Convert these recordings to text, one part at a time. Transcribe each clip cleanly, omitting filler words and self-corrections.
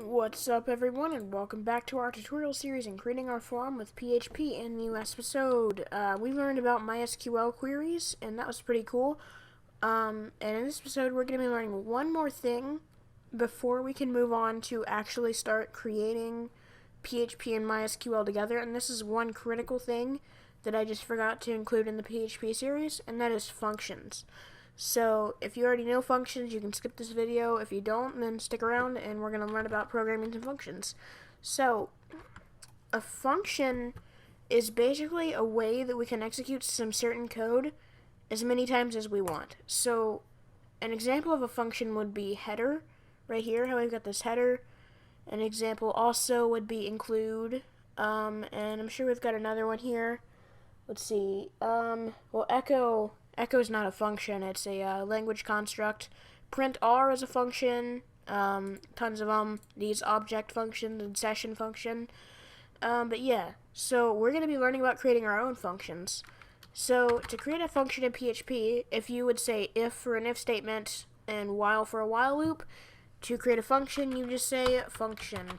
What's up, everyone, and welcome back to our tutorial series in creating our form with PHP. In the last episode, we learned about MySQL queries, and that was pretty cool. And in this episode, we're going to be learning one more thing before we can move on to actually start creating PHP and MySQL together. And this is one critical thing that I just forgot to include in the PHP series, and that is functions. So, if you already know functions, you can skip this video. If you don't, then stick around and we're going to learn about programming some functions. So, a function is basically a way that we can execute some certain code as many times as we want. So, an example of a function would be header, right here, how we've got this header. An example also would be include, and I'm sure we've got another one here. Let's see, well, echo is not a function, it's a language construct. Print R is a function, tons of them, these object functions and session function. But yeah, so we're going to be learning about creating our own functions. So to create a function in PHP, if you would say if for an if statement and while for a while loop, to create a function, you just say function.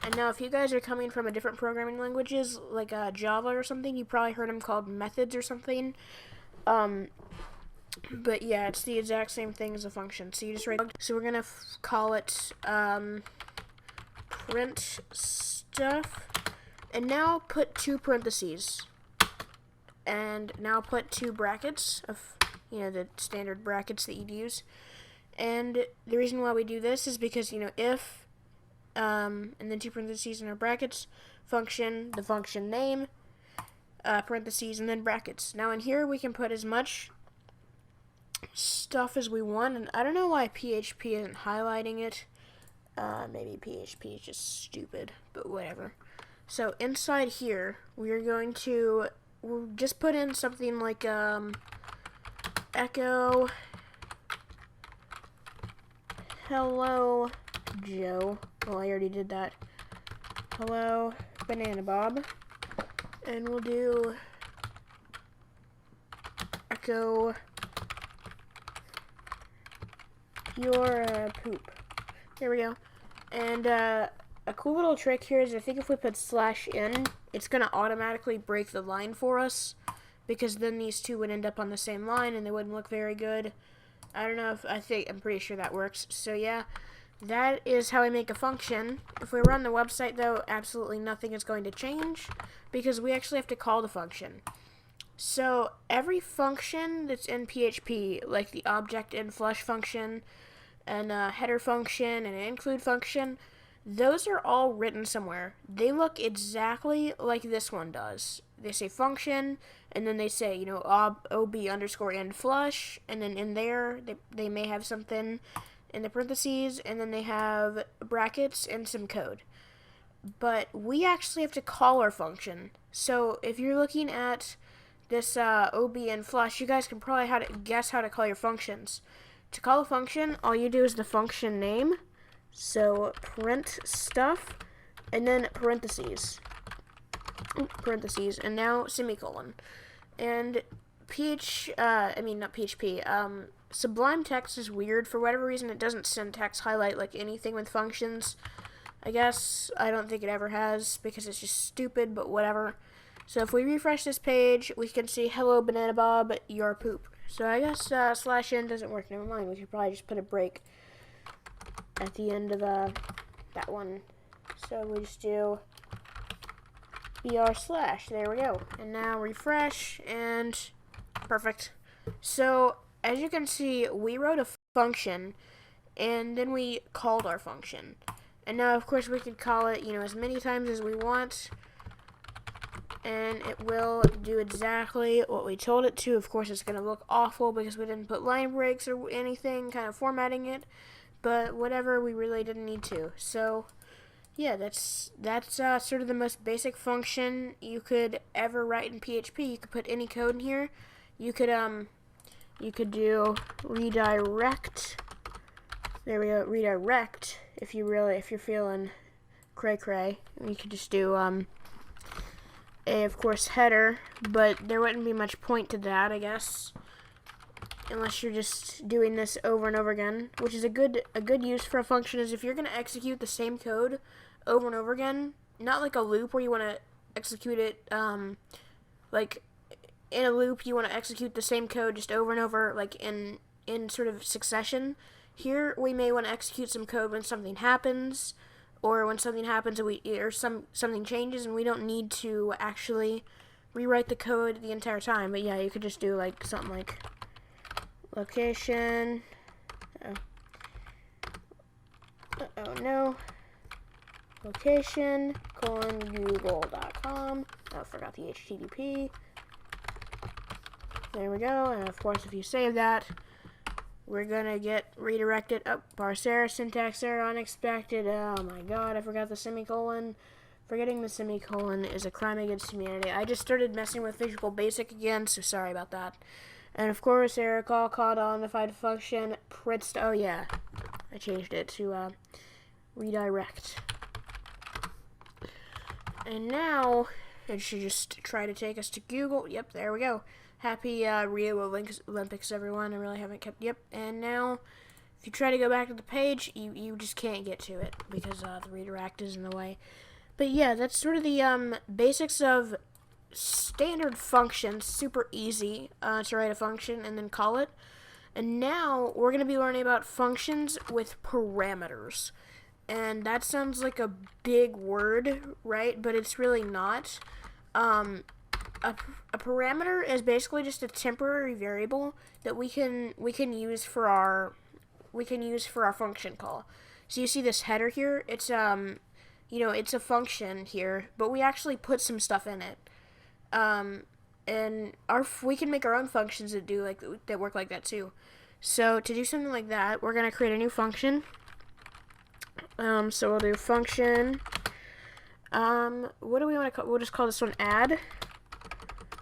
And now if you guys are coming from a different programming languages, like Java or something, you probably heard them called methods or something. But yeah, it's the exact same thing as a function. So you just write, so we're going to call it print stuff. And now put two parentheses. And now put two brackets of, the standard brackets that you'd use. And the reason why we do this is because, if, and then two parentheses in our brackets, function, the function name, parentheses, and then brackets. Now in here we can put as much stuff as we want, and I don't know why PHP isn't highlighting it. Maybe PHP is just stupid, but whatever. So inside here, we'll just put in something like echo hello Joe. Well, I already did that. Hello Banana Bob. And we'll do echo your poop. There we go. And a cool little trick here is I think if we put /n, it's going to automatically break the line for us, because then these two would end up on the same line and they wouldn't look very good. I don't know if, I'm pretty sure that works. So yeah, that is how I make a function. If we run the website though, absolutely nothing is going to change, because we actually have to call the function. So every function that's in PHP, like the object and flush function, and a header function, and an include function, those are all written somewhere. They look exactly like this one does. They say function, and then they say, ob underscore end flush, and then in there, they may have something in the parentheses, and then they have brackets and some code. But we actually have to call our function. So if you're looking at this ob and flush, you guys can probably guess how to call your functions. To call a function, all you do is the function name. So print stuff, and then parentheses, and now semicolon. And not PHP, Sublime Text is weird. For whatever reason, it doesn't syntax highlight like anything with functions. I guess I don't think it ever has, because it's just stupid, but whatever. So if we refresh this page, we can see hello Banana Bob, your poop. So I guess /n doesn't work. Never mind. We should probably just put a break at the end of that one. So we just do br/. There we go. And now refresh, and perfect. So as you can see, we wrote a function, and then we called our function. And now, of course, we can call it, as many times as we want, and it will do exactly what we told it to. Of course, it's going to look awful because we didn't put line breaks or anything, kind of formatting it. But whatever, we really didn't need to. So yeah, that's sort of the most basic function you could ever write in PHP. You could put any code in here. You could do redirect. There we go, redirect. If you're feeling cray. You could just do of course header, but there wouldn't be much point to that, I guess. unless you're just doing this over and over again, which is a good use for a function is if you're going to execute the same code over and over again, not like a loop where you want to execute it, like in a loop you want to execute the same code just over and over, like in sort of succession. Here we may want to execute some code when something happens, or when something happens and something changes and we don't need to actually rewrite the code the entire time. But yeah, you could just do like something like location. No. Location google.com. Oh, forgot the HTTP. There we go. And of course, if you save that, we're gonna get redirected. Oh, parse error, syntax error, unexpected. Oh my god, I forgot the semicolon. Forgetting the semicolon is a crime against humanity. I just started messing with Visual Basic again, so sorry about that. And of course, error called undefined function, prints. Oh yeah, I changed it to redirect. And now it should just try to take us to Google. Yep, there we go. Happy Rio Olympics, everyone. I really haven't kept. Yep. And now, if you try to go back to the page, you just can't get to it because the redirect is in the way. But yeah, that's sort of the basics of standard functions. Super easy to write a function and then call it. And now we're going to be learning about functions with parameters. And that sounds like a big word, right? But it's really not. A parameter is basically just a temporary variable that we can use for our function call. So you see this header here? It's it's a function here, but we actually put some stuff in it. And we can make our own functions that work like that too. So to do something like that, we're gonna create a new function. So we'll do function. What do we want to call? We'll just call this one add.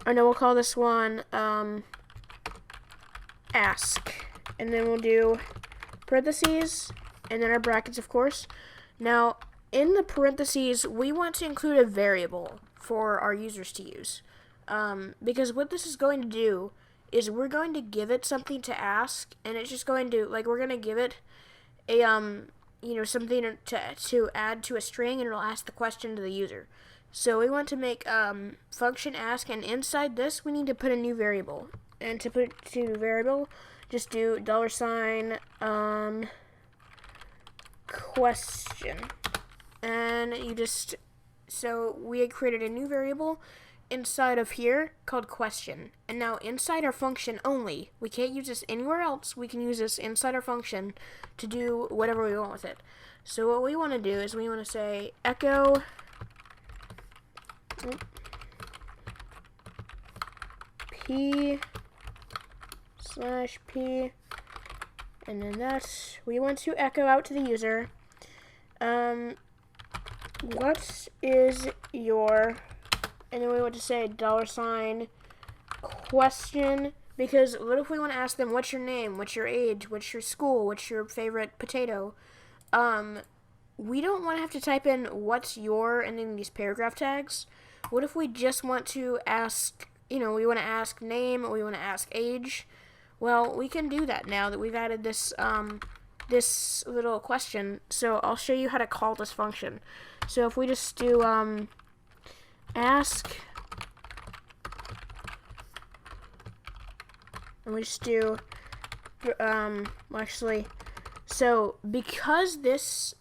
Or no, we'll call this one ask. And then we'll do parentheses, and then our brackets, of course. Now, in the parentheses, we want to include a variable for our users to use. Because what this is going to do is we're going to give it something to ask, and it's just going to, we're going to give it a, something to add to a string, and it'll ask the question to the user. So we want to make function ask, and inside this we need to put a new variable. And to put to new variable, just do $, question. And so we had created a new variable inside of here called question. And now inside our function only, we can't use this anywhere else, we can use this inside our function to do whatever we want with it. So what we want to do is we want to say echo P/P, and then we want to echo out to the user, what is your, and then we want to say $, question, because what if we want to ask them, what's your name, what's your age, what's your school, what's your favorite potato? We don't want to have to type in what's your and then these paragraph tags. What if we just want to ask, we want to ask name, we want to ask age? Well, we can do that now that we've added this this little question. So I'll show you how to call this function. So if we just do ask, and we just do so because this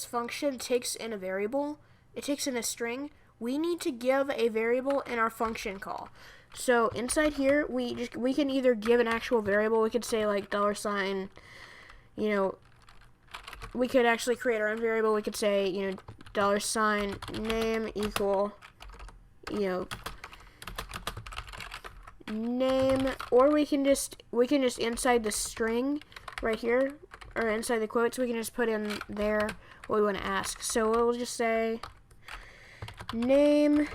function takes in a variable, it takes in a string, we need to give a variable in our function call. So inside here, we can either give an actual variable. We could say like $, we could actually create our own variable. We could say, $, name equal, name, or we can just inside the string right here, or inside the quotes, we can just put in there what we want to ask. So we'll just say name,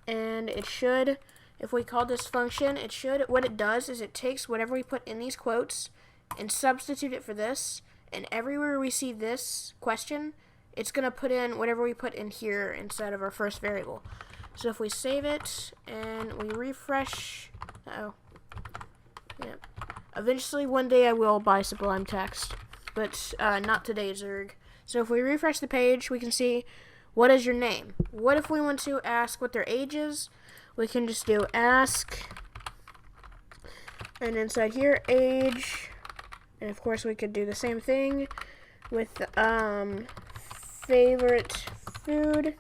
and it should, if we call this function, what it does is it takes whatever we put in these quotes and substitute it for this, and everywhere we see this question, it's going to put in whatever we put in here inside of our first variable. So if we save it and we refresh, Yeah. Eventually, one day I will buy Sublime Text, but not today, Zerg. So if we refresh the page, we can see, what is your name? What if we want to ask what their age is? We can just do ask, and inside here, age, and of course we could do the same thing with favorite food.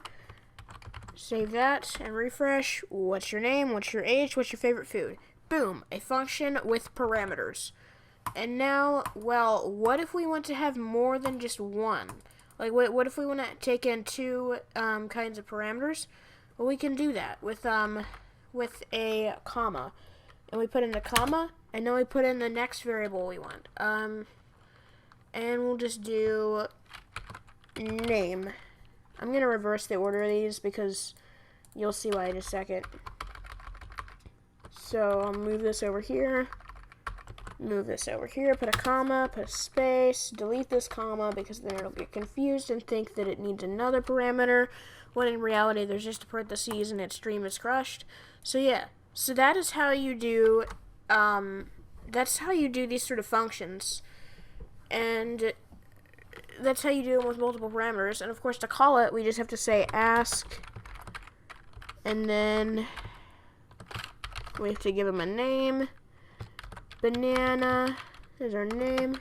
Save that and refresh. What's your name? What's your age? What's your favorite food? Boom, a function with parameters. And now, well, what if we want to have more than just one? Like, what if we want to take in two kinds of parameters? Well, we can do that with a comma. And we put in the comma, and then we put in the next variable we want. And we'll just do name. I'm going to reverse the order of these because you'll see why in a second. So I'll move this over here, put a comma, put a space, delete this comma because then it'll get confused and think that it needs another parameter, when in reality there's just a parentheses and its stream is crushed. So yeah, so that is how you do, that's how you do these sort of functions, and that's how you do them with multiple parameters. And of course, to call it, we just have to say ask, and then we have to give them a name. Banana is our name.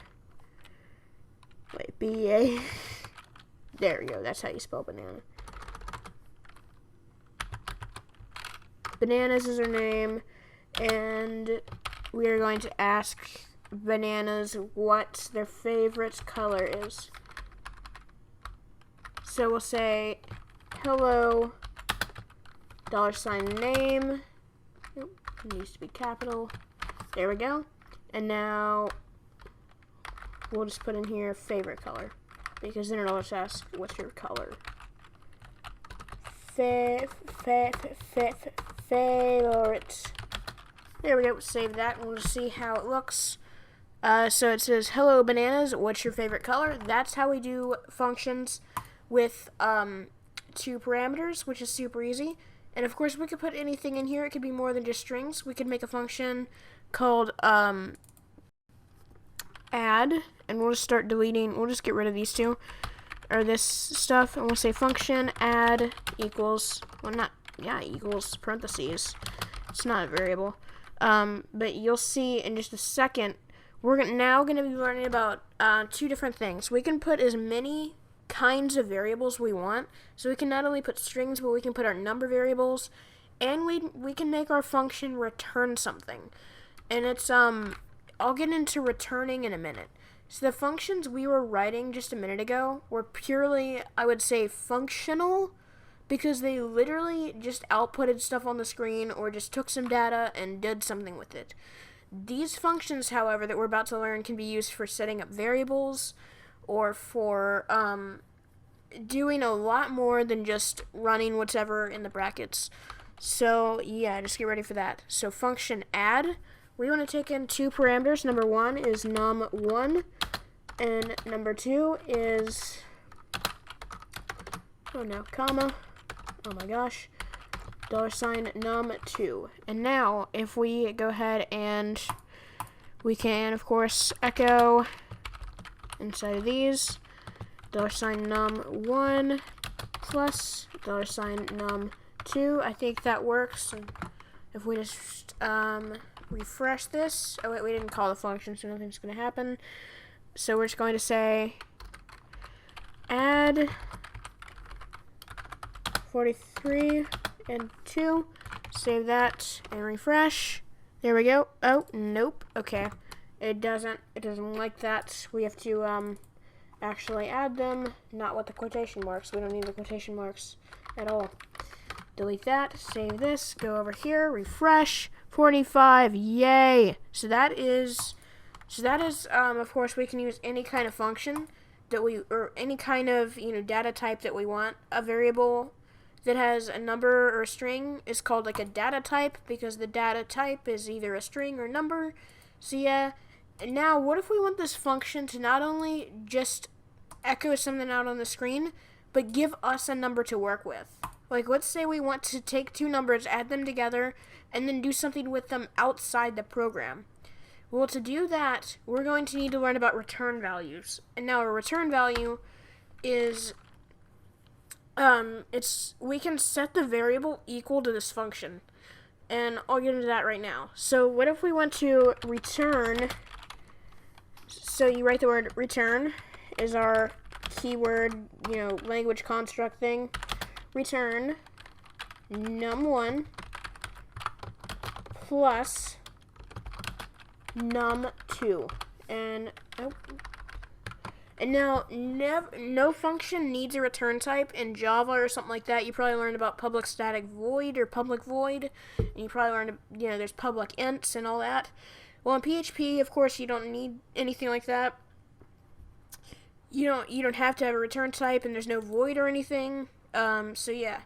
Wait, B-A. There we go. That's how you spell banana. Bananas is our name. And we are going to ask bananas what their favorite color is. So we'll say, hello, $name. Nope, it needs to be capital. There we go. And now we'll just put in here favorite color, because then it'll just ask, what's your color? Favorite. There we go. Save that, and we'll just see how it looks. So it says, hello bananas, what's your favorite color? That's how we do functions with two parameters, which is super easy. And of course, we could put anything in here. It could be more than just strings. We could make a function called add, and we'll just start deleting. We'll just get rid of these two, or this stuff, and we'll say function add equals, well, not, yeah, equals parentheses. It's not a variable. But you'll see in just a second, we're now going to be learning about two different things. We can put as many kinds of variables we want. So we can not only put strings, but we can put our number variables, and we can make our function return something. And it's I'll get into returning in a minute. So the functions we were writing just a minute ago were purely, I would say, functional, because they literally just outputted stuff on the screen or just took some data and did something with it. These functions, however, that we're about to learn can be used for setting up variables, or for doing a lot more than just running whatever in the brackets. So yeah, just get ready for that. So function add, we want to take in two parameters. Number one is num1, and number two is, oh no, comma, oh my gosh, $num2. And now if we go ahead and we can, of course, echo inside of these, $num1 plus $num2. I think that works. And if we just refresh this, oh wait, we didn't call the function, so nothing's going to happen. So we're just going to say add 43 and 2, save that and refresh. There we go. Oh, nope. Okay. It doesn't like that. We have to actually add them, not with the quotation marks. We don't need the quotation marks at all. Delete that, save this, go over here, refresh, 45, yay! So that is, of course, we can use any kind of function that or any kind of, data type that we want. A variable that has a number or a string is called like a data type, because the data type is either a string or number. So yeah. And now, what if we want this function to not only just echo something out on the screen, but give us a number to work with? Like, let's say we want to take two numbers, add them together, and then do something with them outside the program. Well, to do that, we're going to need to learn about return values. And now a return value is, we can set the variable equal to this function. And I'll get into that right now. So what if we want to return, so you write the word return is our keyword, language construct thing. Return num1 plus num2. And now, no function needs a return type in Java or something like that. You probably learned about public static void or public void. And you probably learned, there's public ints and all that. Well, in PHP, of course, you don't need anything like that. You don't have to have a return type, and there's no void or anything. So yeah,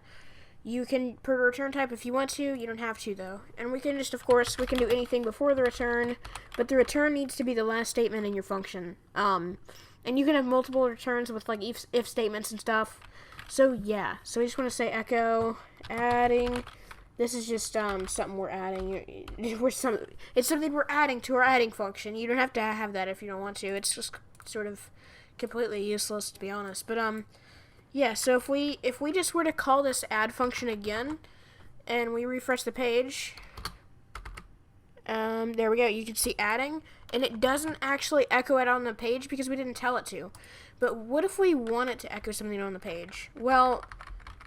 you can put a return type if you want to. You don't have to though. And we can just, of course, we can do anything before the return, but the return needs to be the last statement in your function. And you can have multiple returns with like if statements and stuff. So yeah, so we just want to say echo adding. This is just something we're adding. It's something we're adding to our adding function. You don't have to have that if you don't want to. It's just sort of completely useless, to be honest. But yeah. So if we just were to call this add function again, and we refresh the page, there we go. You can see adding, and it doesn't actually echo it on the page because we didn't tell it to. But what if we want it to echo something on the page? Well,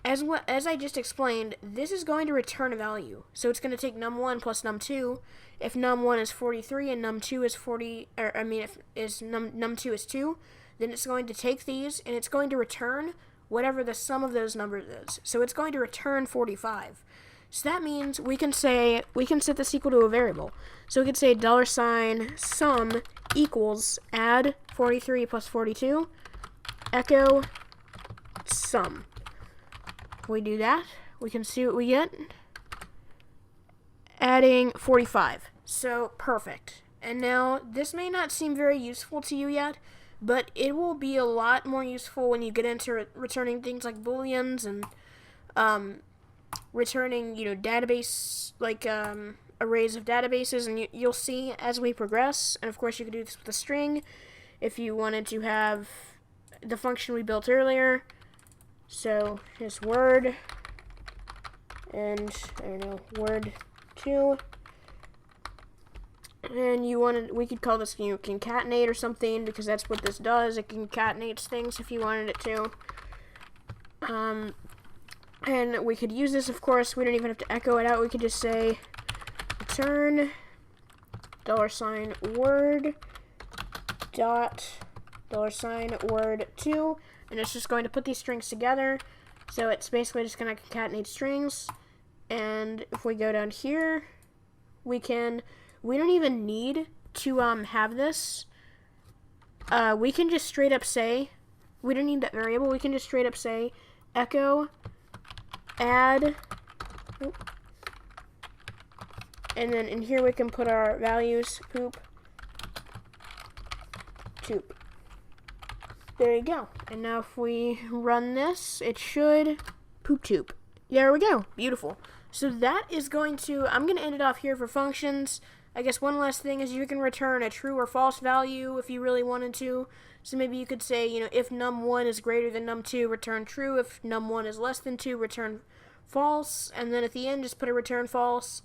as I just explained, this is going to return a value. So it's going to take num1 plus num2. If num1 is 43 and num2 is 40, or I mean, if num2 is 2, then it's going to take these and it's going to return whatever the sum of those numbers is. So it's going to return 45. So that means we can set this equal to a variable. So we could say $sum equals add 43 plus 42, echo sum. We do that, we can see what we get. Adding 45. So perfect. And now this may not seem very useful to you yet, but it will be a lot more useful when you get into returning things like booleans and returning, database, like arrays of databases, and you'll see as we progress. And of course you could do this with a string if you wanted to have the function we built earlier. So here's word, and I don't know, word2, and we could call this, concatenate or something, because that's what this does. It concatenates things if you wanted it to. And we could use this, of course. We don't even have to echo it out. We could just say return $word dot $word2, and it's just going to put these strings together. So it's basically just going to concatenate strings. And if we go down here, we don't even need to have this. We can just straight up say, we don't need that variable. We can just straight up say echo add, and then in here we can put our values, poop, toop. There you go. And now if we run this, it should poop toop. There we go. Beautiful. So that is I'm going to end it off here for functions. I guess one last thing is you can return a true or false value if you really wanted to. So maybe you could say, if num1 is greater than num2, return true. If num1 is less than 2, return false. And then at the end, just put a return false.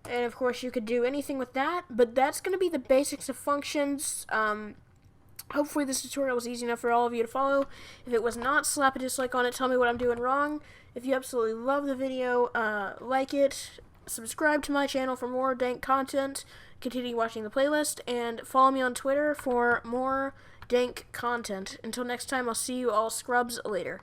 And of course, you could do anything with that. But that's going to be the basics of functions. Hopefully this tutorial was easy enough for all of you to follow. If it was not, slap a dislike on it. Tell me what I'm doing wrong. If you absolutely love the video, like it. Subscribe to my channel for more dank content. Continue watching the playlist. And follow me on Twitter for more dank content. Until next time, I'll see you all scrubs later.